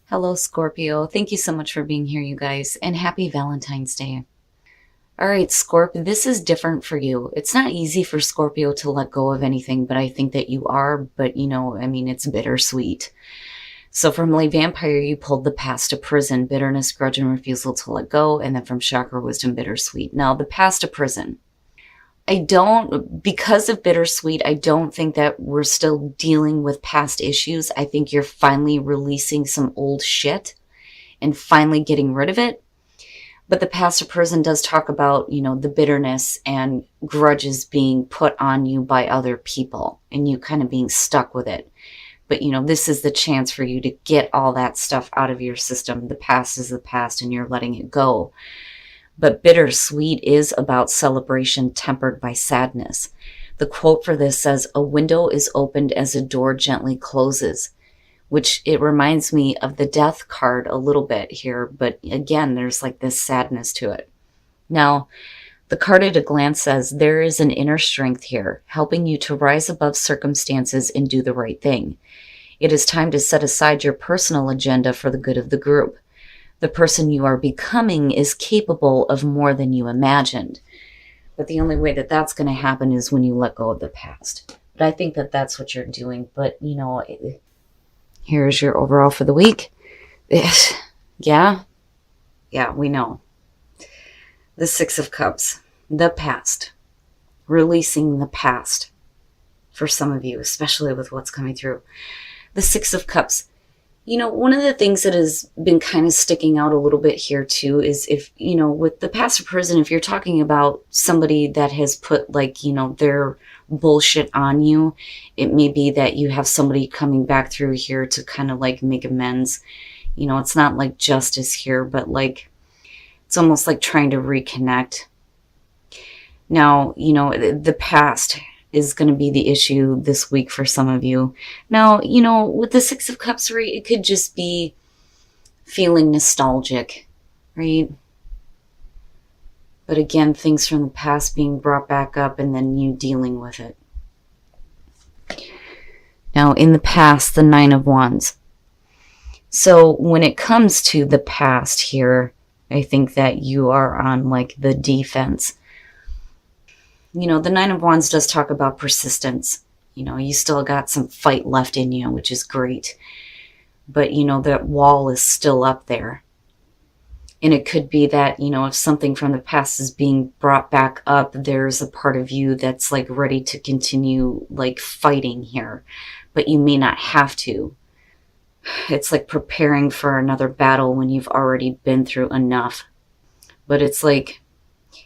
Hello, Scorpio. Thank you so much for being here, you guys, and happy Valentine's Day. All right, Scorp, this is different for you. It's not easy for Scorpio to let go of anything, but I think that you are, but it's bittersweet. So from Lay Vampire, you pulled the past to prison, bitterness, grudge, and refusal to let go, and then from Chakra Wisdom, bittersweet. Now, the past to prison. Because of bittersweet, I don't think that we're still dealing with past issues. I think you're finally releasing some old shit and finally getting rid of it. But the past to prison does talk about, the bitterness and grudges being put on you by other people and you kind of being stuck with it. But, this is the chance for you to get all that stuff out of your system. The past is the past and you're letting it go. But bittersweet is about celebration tempered by sadness. The quote for this says, "A window is opened as a door gently closes," which it reminds me of the death card a little bit here. But again, there's like this sadness to it. Now, the card at a glance says, there is an inner strength here, helping you to rise above circumstances and do the right thing. It is time to set aside your personal agenda for the good of the group. The person you are becoming is capable of more than you imagined. But the only way that that's going to happen is when you let go of the past. But I think that that's what you're doing. But, here's your overall for the week. Yeah, we know. The Six of Cups, the past, releasing the past for some of you, especially with what's coming through. The Six of Cups. One of the things that has been kind of sticking out a little bit here too is if, with the past of prison, if you're talking about somebody that has put their bullshit on you, it may be that you have somebody coming back through here to kind of make amends. It's not like justice here, but it's almost like trying to reconnect. Now, the past is going to be the issue this week for some of you. Now, with the Six of Cups, right, it could just be feeling nostalgic, right? But again, things from the past being brought back up and then you dealing with it. Now, in the past, the Nine of Wands. So when it comes to the past here, I think that you are on the defense. The Nine of Wands does talk about persistence. You still got some fight left in you, which is great. But, that wall is still up there. And it could be that, if something from the past is being brought back up, there's a part of you that's ready to continue fighting here. But you may not have to. It's like preparing for another battle when you've already been through enough. But it's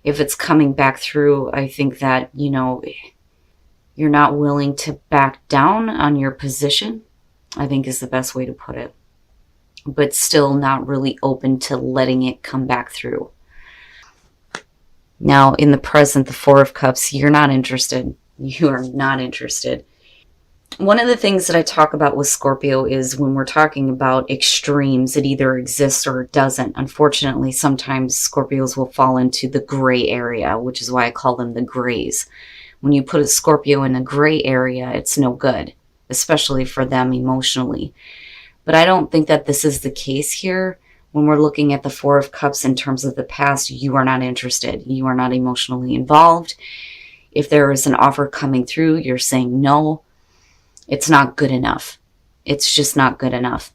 if it's coming back through, I think that, you're not willing to back down on your position, I think is the best way to put it. But still not really open to letting it come back through. Now, in the present, the Four of Cups, you're not interested. You are not interested. One of the things that I talk about with Scorpio is when we're talking about extremes, it either exists or it doesn't. Unfortunately, sometimes Scorpios will fall into the gray area, which is why I call them the grays. When you put a Scorpio in the gray area, it's no good, especially for them emotionally. But I don't think that this is the case here. When we're looking at the Four of Cups in terms of the past, you are not interested. You are not emotionally involved. If there is an offer coming through, you're saying no. It's not good enough. It's just not good enough.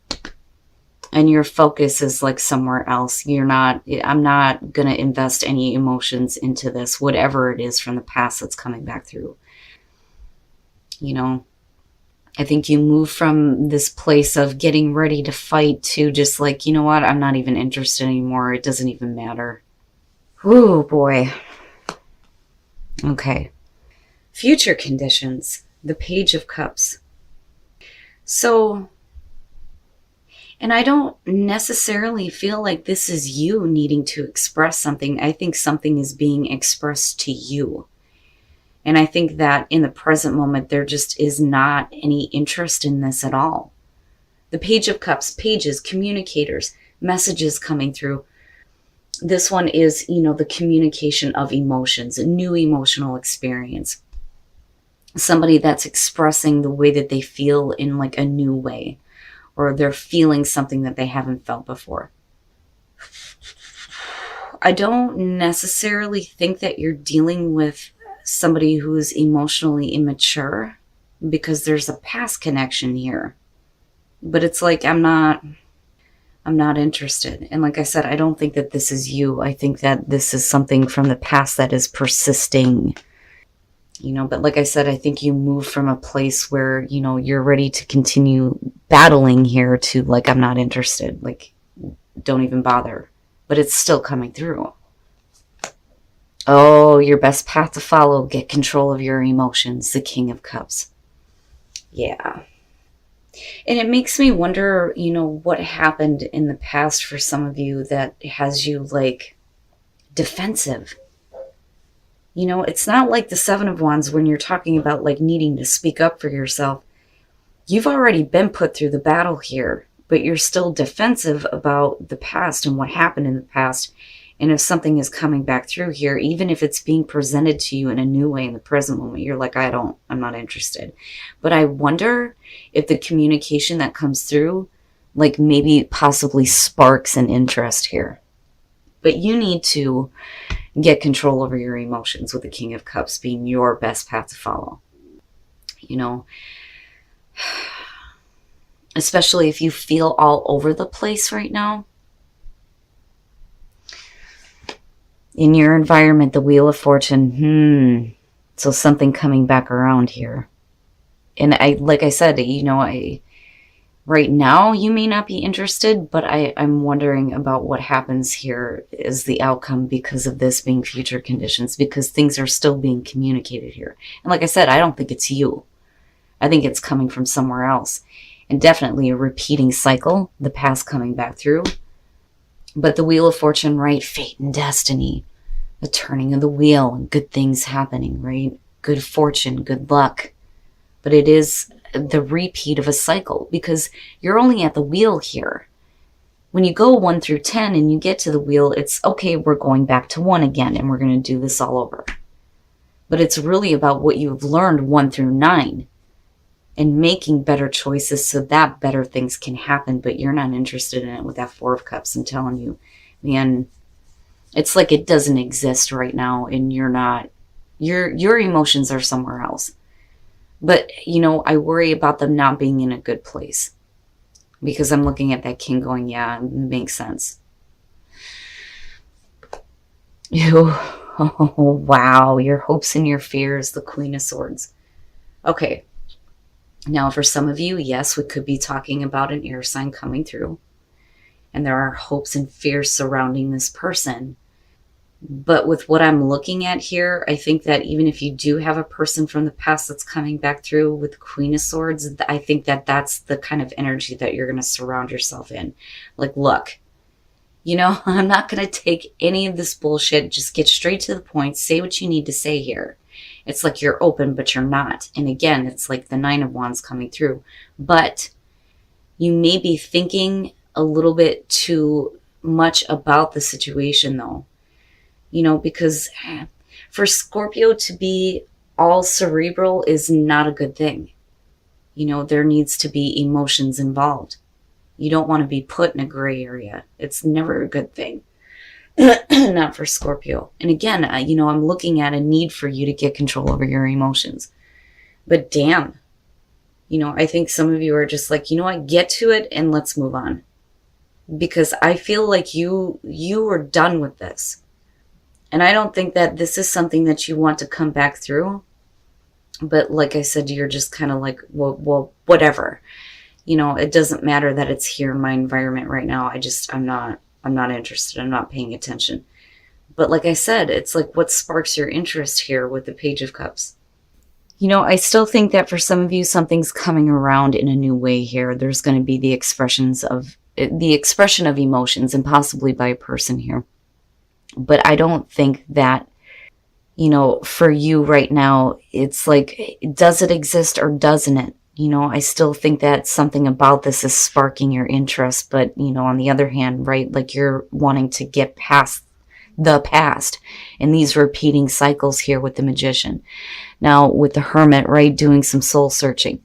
And your focus is somewhere else. I'm not going to invest any emotions into this, whatever it is from the past that's coming back through. I think you move from this place of getting ready to fight to just you know what, I'm not even interested anymore. It doesn't even matter. Ooh, boy. Okay. Future conditions. The Page of Cups. So, and I don't necessarily feel like this is you needing to express something. I think something is being expressed to you. And I think that in the present moment, there just is not any interest in this at all. The Page of Cups, pages, communicators, messages coming through. This one is, the communication of emotions, a new emotional experience. Somebody that's expressing the way that they feel in a new way, or they're feeling something that they haven't felt before. I don't necessarily think that you're dealing with somebody who's emotionally immature, because there's a past connection here. But it's like, I'm not interested. And like I said, I don't think that this is you. I think that this is something from the past that is persisting. But like I said, I think you move from a place where, you're ready to continue battling here to like, I'm not interested. Like, don't even bother. But it's still coming through. Oh, your best path to follow. Get control of your emotions. The King of Cups. Yeah. And it makes me wonder, what happened in the past for some of you that has you like defensive. It's not like the Seven of Wands when you're talking about like needing to speak up for yourself. You've already been put through the battle here, but you're still defensive about the past and what happened in the past. And if something is coming back through here, even if it's being presented to you in a new way in the present moment, you're like, I'm not interested. But I wonder if the communication that comes through, like maybe possibly sparks an interest here. But you need to get control over your emotions, with the King of Cups being your best path to follow. Especially if you feel all over the place right now. In your environment, the Wheel of Fortune, so something coming back around here. And like I said, right now you may not be interested, but I'm wondering about what happens here as the outcome because of this being future conditions, because things are still being communicated here. And like I said, I don't think it's you. I think it's coming from somewhere else. And definitely a repeating cycle, the past coming back through. But the Wheel of Fortune, right? Fate and destiny. The turning of the wheel and good things happening, right? Good fortune, good luck. But it is the repeat of a cycle, because you're only at the wheel here. When you go 1 through 10 and you get to the wheel, it's okay, we're going back to 1 again and we're going to do this all over. But it's really about what you've learned 1 through 9 and making better choices so that better things can happen. But you're not interested in it with that 4 of Cups. I'm telling you, man, it's like it doesn't exist right now, and you're not, your emotions are somewhere else. But, I worry about them not being in a good place, because I'm looking at that King going, yeah, it makes sense. Oh, wow. Your hopes and your fears, the Queen of Swords. Okay. Now, for some of you, yes, we could be talking about an air sign coming through. And there are hopes and fears surrounding this person. But with what I'm looking at here, I think that even if you do have a person from the past that's coming back through with the Queen of Swords, I think that that's the kind of energy that you're going to surround yourself in. Like, look, I'm not going to take any of this bullshit. Just get straight to the point. Say what you need to say here. It's like you're open, but you're not. And again, it's like the 9 of Wands coming through. But you may be thinking a little bit too much about the situation, though. Because for Scorpio to be all cerebral is not a good thing. There needs to be emotions involved. You don't want to be put in a gray area. It's never a good thing. Not for Scorpio. And again, I'm looking at a need for you to get control over your emotions. But damn, I think some of you are just like, what, get to it and let's move on. Because I feel like you are done with this. And I don't think that this is something that you want to come back through. But like I said, you're just kind of like, well, whatever. It doesn't matter that it's here in my environment right now. I'm not interested. I'm not paying attention. But like I said, it's like, what sparks your interest here with the Page of Cups? I still think that for some of you, something's coming around in a new way here. There's going to be the expression of emotions, and possibly by a person here. But I don't think that, for you right now, it's like, does it exist or doesn't it? I still think that something about this is sparking your interest. But, on the other hand, right, like you're wanting to get past the past and these repeating cycles here with the Magician. Now, with the Hermit, right, doing some soul searching.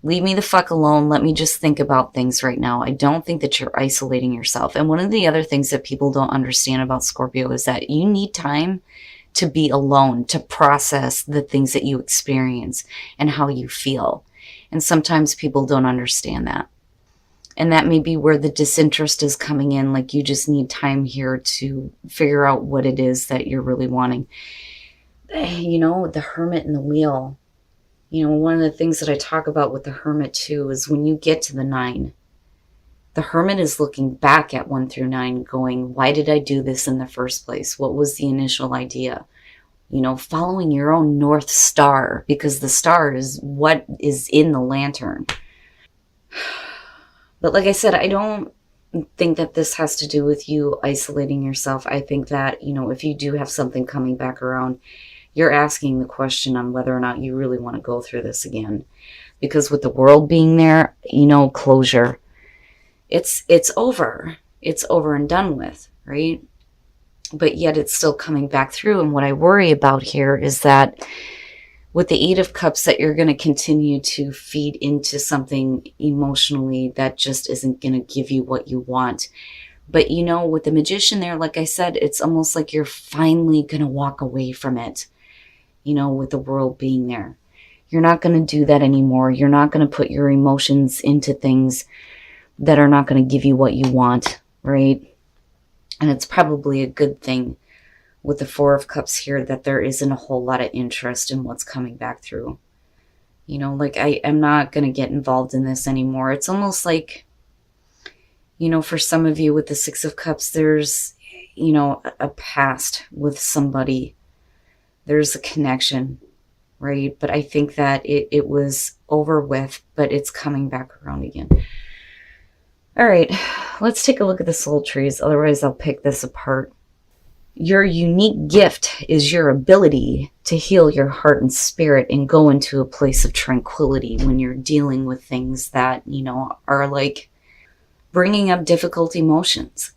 Leave me the fuck alone. Let me just think about things right now. I don't think that you're isolating yourself. And one of the other things that people don't understand about Scorpio is that you need time to be alone, to process the things that you experience and how you feel. And sometimes people don't understand that. And that may be where the disinterest is coming in. Like, you just need time here to figure out what it is that you're really wanting. You know, the Hermit and the Wheel. You know, one of the things that I talk about with the Hermit too is when you get to the 9, the Hermit is looking back at 1 through 9 going, why did I do this in the first place? What was the initial idea? You know, following your own North Star, because the star is what is in the lantern. But like I said, I don't think that this has to do with you isolating yourself. I think that, you know, if you do have something coming back around, you're asking the question on whether or not you really want to go through this again. Because with the World being there, you know, closure. It's over. It's over and done with, right? But yet it's still coming back through. And what I worry about here is that with the 8 of Cups, that you're going to continue to feed into something emotionally that just isn't going to give you what you want. But, you know, with the Magician there, like I said, it's almost like you're finally going to walk away from it, you know, with the World being there. You're not going to do that anymore. You're not going to put your emotions into things that are not going to give you what you want, right? And it's probably a good thing with the 4 of Cups here that there isn't a whole lot of interest in what's coming back through. You know, like, I am not going to get involved in this anymore. It's almost like, you know, for some of you with the 6 of Cups, there's, you know, a past with somebody. There's a connection, right? But I think that it was over with, but it's coming back around again. All right, let's take a look at the soul trees. Otherwise, I'll pick this apart. Your unique gift is your ability to heal your heart and spirit and go into a place of tranquility when you're dealing with things that, you know, are like bringing up difficult emotions.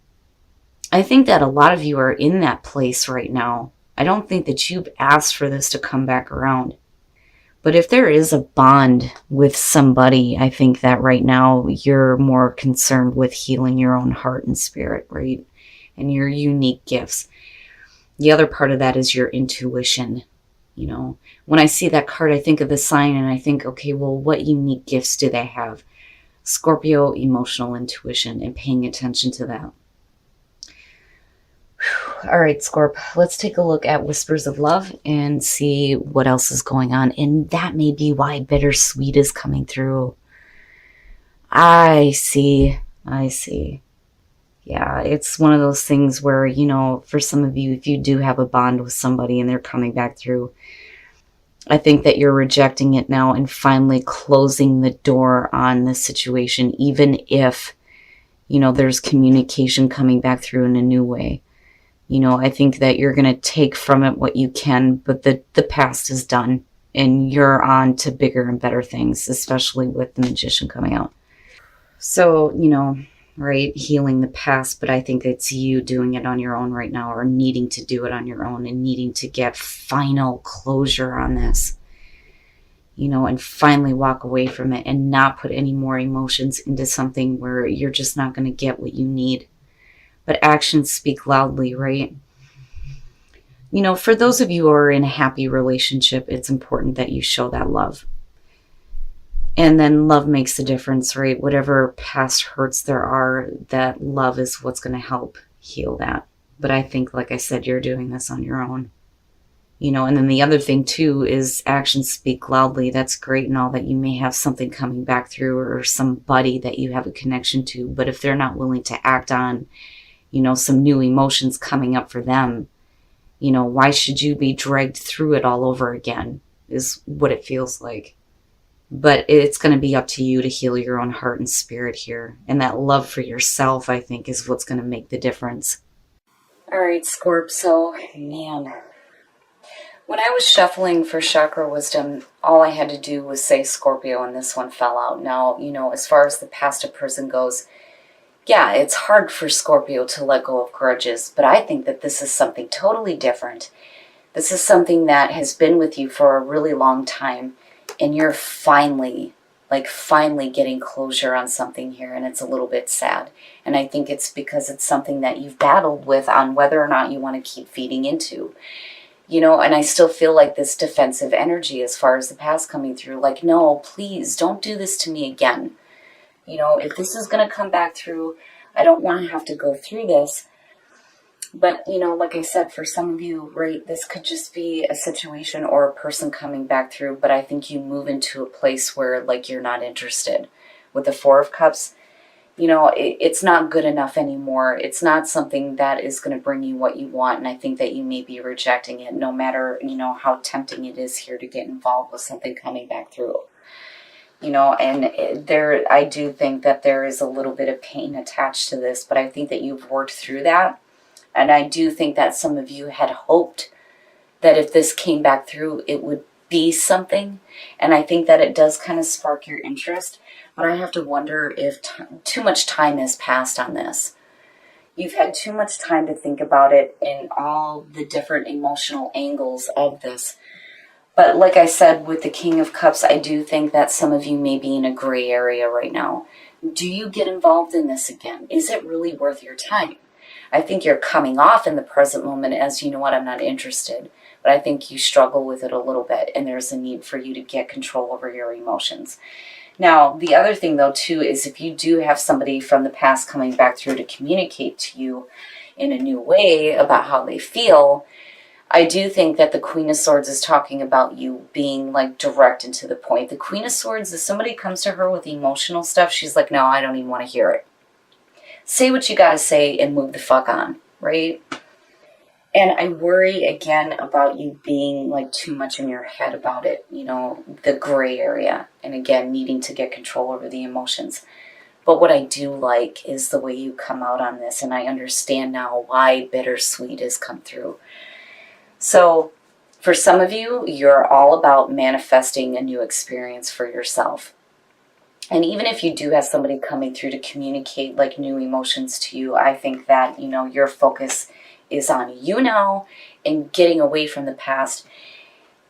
I think that a lot of you are in that place right now. I don't think that you've asked for this to come back around. But if there is a bond with somebody, I think that right now you're more concerned with healing your own heart and spirit, right? And your unique gifts. The other part of that is your intuition. You know, when I see that card, I think of the sign and I think, okay, well, what unique gifts do they have? Scorpio, emotional intuition, and paying attention to that. Whew. All right, Scorp, let's take a look at Whispers of Love and see what else is going on. And that may be why bittersweet is coming through. I see. Yeah, it's one of those things where, you know, for some of you, if you do have a bond with somebody and they're coming back through, I think that you're rejecting it now and finally closing the door on this situation, even if, you know, there's communication coming back through in a new way. You know, I think that you're going to take from it what you can, but the past is done and you're on to bigger and better things, especially with the Magician coming out. So, you know, right, healing the past, but I think it's you doing it on your own right now, or needing to do it on your own and needing to get final closure on this, you know, and finally walk away from it and not put any more emotions into something where you're just not going to get what you need. But actions speak loudly, right? You know, for those of you who are in a happy relationship, it's important that you show that love. And then love makes the difference, right? Whatever past hurts there are, that love is what's going to help heal that. But I think, like I said, you're doing this on your own. You know, and then the other thing too is actions speak loudly. That's great and all that you may have something coming back through or somebody that you have a connection to. But if they're not willing to act on, you know, some new emotions coming up for them, you know, why should you be dragged through it all over again is what it feels like. But it's going to be up to you to heal your own heart and spirit here. And that love for yourself, I think, is what's going to make the difference. All right, Scorp. So, man, when I was shuffling for chakra wisdom, all I had to do was say Scorpio, and this one fell out. Now, you know, as far as the past a person goes, yeah, it's hard for Scorpio to let go of grudges, but I think that this is something totally different. This is something that has been with you for a really long time. And you're finally, like finally getting closure on something here, and it's a little bit sad. And I think it's because it's something that you've battled with on whether or not you want to keep feeding into. You know, and I still feel like this defensive energy as far as the past coming through, like, no, please don't do this to me again. You know, if this is going to come back through, I don't want to have to go through this. But, you know, like I said, for some of you, right, this could just be a situation or a person coming back through, but I think you move into a place where, like, you're not interested. With the Four of Cups, you know, it's not good enough anymore. It's not something that is going to bring you what you want, and I think that you may be rejecting it, no matter, you know, how tempting it is here to get involved with something coming back through. You know, and I do think that there is a little bit of pain attached to this, but I think that you've worked through that. And I do think that some of you had hoped that if this came back through, it would be something. And I think that it does kind of spark your interest. But I have to wonder if too much time has passed on this. You've had too much time to think about it and all the different emotional angles of this. But like I said, with the King of Cups, I do think that some of you may be in a gray area right now. Do you get involved in this again? Is it really worth your time? I think you're coming off in the present moment as, you know what, I'm not interested. But I think you struggle with it a little bit, and there's a need for you to get control over your emotions. Now, the other thing, though, too, is if you do have somebody from the past coming back through to communicate to you in a new way about how they feel, I do think that the Queen of Swords is talking about you being, like, direct and to the point. The Queen of Swords, if somebody comes to her with emotional stuff, she's like, no, I don't even want to hear it. Say what you gotta say and move the fuck on, right? And I worry again about you being like too much in your head about it, you know, the gray area. And again, needing to get control over the emotions. But what I do like is the way you come out on this. And I understand now why bittersweet has come through. So for some of you, you're all about manifesting a new experience for yourself. And even if you do have somebody coming through to communicate like new emotions to you, I think that, you know, your focus is on you now and getting away from the past.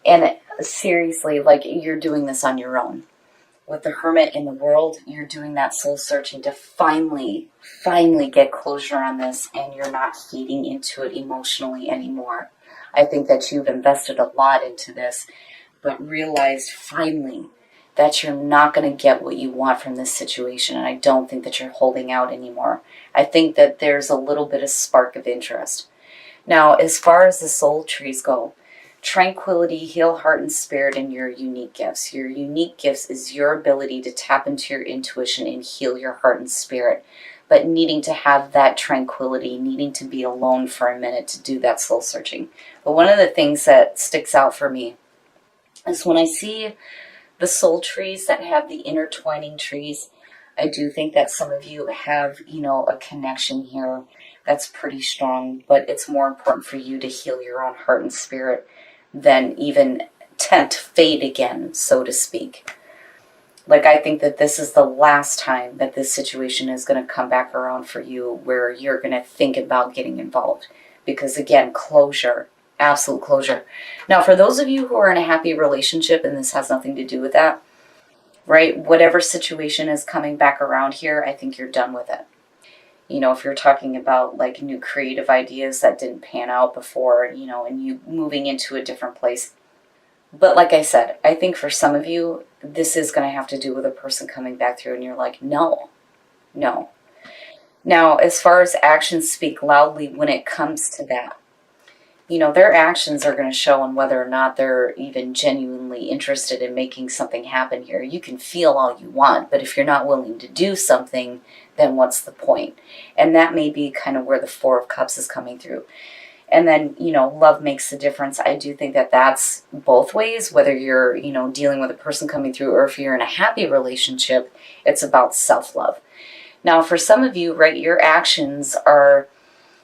And seriously, like, you're doing this on your own. With the Hermit in the World, you're doing that soul searching to finally get closure on this, and you're not feeding into it emotionally anymore. I think that you've invested a lot into this, but realized finally that you're not going to get what you want from this situation, and I don't think that you're holding out anymore. I think that there's a little bit of spark of interest. Now, as far as the soul trees go, tranquility, heal heart and spirit, and your unique gifts. Your unique gifts is your ability to tap into your intuition and heal your heart and spirit, but needing to have that tranquility, needing to be alone for a minute to do that soul searching. But one of the things that sticks out for me is when I see the soul trees that have the intertwining trees, I do think that some of you have, you know, a connection here that's pretty strong, but it's more important for you to heal your own heart and spirit than even tempt fate again, so to speak. Like, I think that this is the last time that this situation is going to come back around for you where you're going to think about getting involved. Because again, closure. Absolute closure. Now, for those of you who are in a happy relationship, and this has nothing to do with that, right? Whatever situation is coming back around here, I think you're done with it. You know, if you're talking about like new creative ideas that didn't pan out before, you know, and you moving into a different place. But like I said, I think for some of you, this is going to have to do with a person coming back through, and you're like, no. Now, as far as actions speak loudly when it comes to that, you know, their actions are going to show on whether or not they're even genuinely interested in making something happen here. You can feel all you want, but if you're not willing to do something, then what's the point? And that may be kind of where the Four of Cups is coming through. And then, you know, love makes the difference. I do think that that's both ways, whether you're, you know, dealing with a person coming through or if you're in a happy relationship, it's about self-love. Now, for some of you, right, your actions are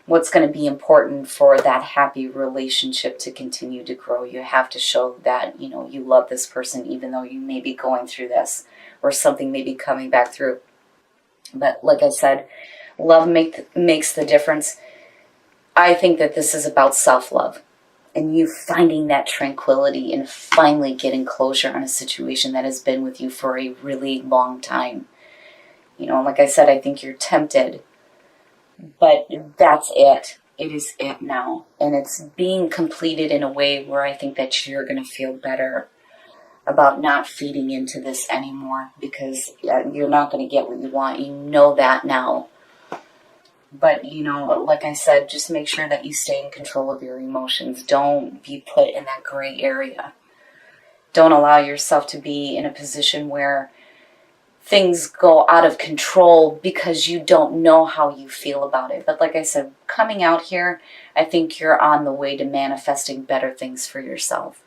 what's going to be important for that happy relationship to continue to grow. You have to show that, you know, you love this person even though you may be going through this or something may be coming back through. But like I said, love makes the difference. I think that this is about self-love. and you finding that tranquility and finally getting closure on a situation that has been with you for a really long time. You know, like I said, I think you're tempted, but that's it. It is it now. And it's being completed in a way where I think that you're going to feel better about not feeding into this anymore, because you're not going to get what you want. You know that now. But, you know, like I said, just make sure that you stay in control of your emotions. Don't be put in that gray area. Don't allow yourself to be in a position where things go out of control because you don't know how you feel about it. But like I said, coming out here, I think you're on the way to manifesting better things for yourself.